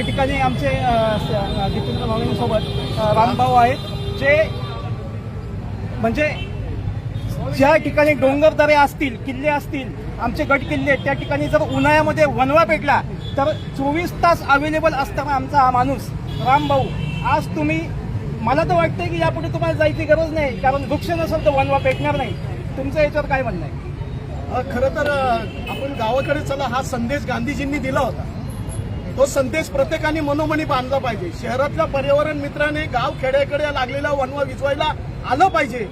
ठिकाणी आमचे जितेंद्र भाऊंसोबत रामभाऊ आहेत, जे म्हणजे ज्या ठिकाणी डोंगरदरे असतील, किल्ले असतील, आमचे गड किल्ले, त्या ठिकाणी जर उन्हाळ्यामध्ये वणवा पेटला तर 24 तास अवेलेबल असताना आमचा हा माणूस रामभाऊ, आज तुम्ही, मला तर वाटतंय की यापुढे तुम्हाला जायची गरज नाही, कारण वृक्ष नसेल तर वणवा पेटणार नाही. तुमचं याच्यावर काय म्हणणं आहे? खरं तर आपण गावाकडे चला हा संदेश गांधीजींनी दिला होता. तो संदेश प्रत्येकाने मनोमनी बांधला पाहिजे. शहरातल्या पर्यावरण मित्राने गाव खेड्याकडे लागलेला वणवा विझवायला आलं पाहिजे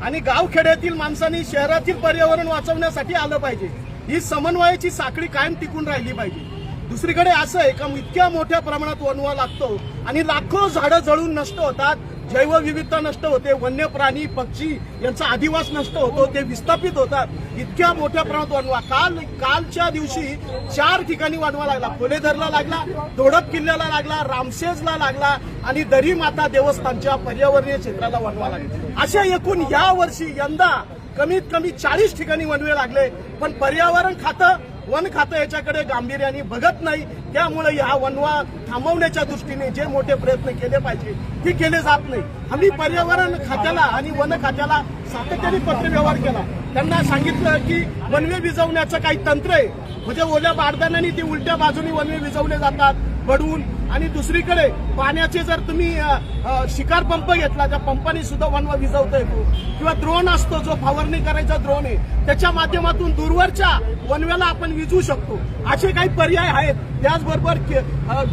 आणि गावखेड्यातील माणसांनी शहरातील पर्यावरण वाचवण्यासाठी आलं पाहिजे. ही समन्वयाची साखळी कायम टिकून राहिली पाहिजे. दुसरीकडे असं आहे का इतक्या मोठ्या प्रमाणात वणवा लागतो आणि लाखो झाडं जळून नष्ट होतात, जैवविविधता नष्ट होते, वन्य प्राणी पक्षी यांचा अधिवास नष्ट होतो, ते विस्थापित होतात. इतक्या मोठ्या प्रमाणात वणवा कालच्या दिवशी 4 ठिकाणी वणवा लागला. कोलेधरला लागला, दोडक किल्ल्याला लागला, रामशेजला लागला आणि दरी माता देवस्थानच्या पर्यावरणीय क्षेत्राला वणवा लागला. अशा एकूण या वर्षी यंदा कमीत कमी 40 ठिकाणी वणवे लागले. पण पर्यावरण खातं, वन खातं याच्याकडे गांभीर्याने बघत नाही. त्यामुळे हा वणवा थांबवण्याच्या दृष्टीने जे मोठे प्रयत्न केले पाहिजे ते केले जात नाही. आम्ही पर्यावरण खात्याला आणि वन खात्याला सातत्याने पत्रव्यवहार केला. त्यांना सांगितलं की वणवे विझवण्याचं काही तंत्र आहे, म्हणजे ओल्या बारदाण्याने ती उलट्या बाजूनी वणवे विझवले जातात बडवून. आणि दुसरीकडे पाण्याचे जर तुम्ही शिकार पंप घेतला, त्या पंपाने सुद्धा वणवा विझवता येतो. किंवा द्रोण असतो, जो फवारणी करायचा द्रोण आहे, त्याच्या माध्यमातून दूरवरच्या वणव्याला आपण विझवू शकतो. असे काही पर्याय आहेत. त्याचबरोबर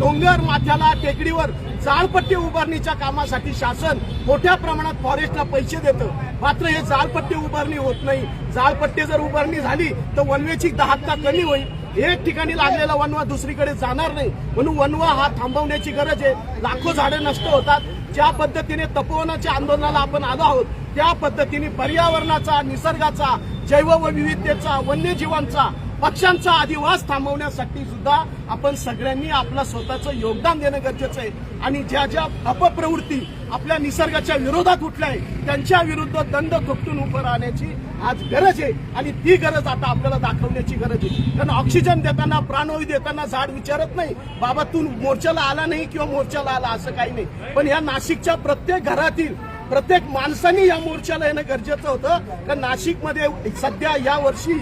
डोंगर माथ्याला, टेकडीवर जाळपट्टी उभारणीच्या कामासाठी शासन मोठ्या प्रमाणात फॉरेस्टला पैसे देतं. मात्र हे जाळपट्टी उभारणी होत नाही. जाळपट्टी जर उभारणी झाली तर वणव्याची दाहकता कमी होईल. एक ठिकाणी लागलेला वणवा दुसरीकडे जाणार नाही. म्हणून वणवा हा थांबवण्याची गरज आहे. लाखो झाडे नष्ट होतात. ज्या पद्धतीने तपोवनाच्या आंदोलनाला आपण आलो आहोत, त्या पद्धतीने पर्यावरणाचा, निसर्गाचा, जैवविविधतेचा, वन्यजीवांचा, पक्ष्यांचा अधिवास थांबवण्यासाठी सुद्धा आपण सगळ्यांनी आपलं स्वतःचं योगदान देणं गरजेचं आहे. आणि ज्या ज्या अपप्रवृत्ती आपल्या निसर्गाच्या विरोधात उठल्या आहे, त्यांच्या विरुद्ध दंड थोपटून उभं राहण्याची आज गरज आहे. आणि ती गरज आता आपल्याला दाखवण्याची गरज आहे. कारण ऑक्सिजन देताना, प्राणवायू देताना झाड विचारत नाही बाबा तू मोर्चाला आला नाही किंवा मोर्चाला आला, असं काही नाही. पण या नाशिकच्या प्रत्येक घरातील प्रत्येक माणसाने या मोर्चाला येणं गरजेचं होतं. कारण नाशिकमध्ये सध्या या वर्षी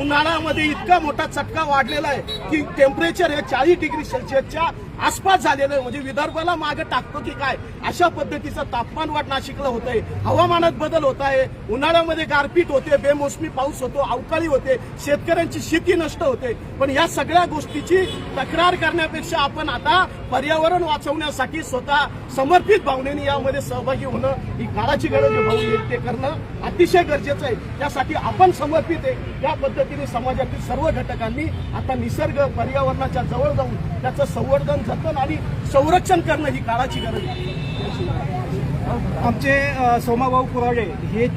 उन्हाळ्यामध्ये इतका मोठा चटका वाढलेला आहे की टेम्परेचर हे 40 डिग्री सेल्सिअसच्या आसपास झालेलं आहे. म्हणजे विदर्भाला मागे टाकतो की काय, अशा पद्धतीचं तापमान वाढ नाशिकला होत आहे. हवामानात बदल होत आहे. उन्हाळ्यामध्ये गारपीट होते, बेमोसमी पाऊस होतो, अवकाळी होते, शेतकऱ्यांची शेती नष्ट होते. पण या सगळ्या गोष्टीची तक्रार करण्यापेक्षा आपण आता पर्यावरण वाचवण्यासाठी स्वतः समर्पित भावनेने यामध्ये सहभागी होणं ही काळाची गरज आहे. भाऊ, ते करणं अतिशय गरजेचं आहे. त्यासाठी आपण समर्पित आहे. त्या पद्धतीने समाजातील सर्व घटकांनी आता निसर्ग, पर्यावरणाच्या जवळ जाऊन त्याचं संवर्धन, जतन आणि संरक्षण करणं ही काळाची गरज आहे. आमचे सोमाभाऊ कुराडे हे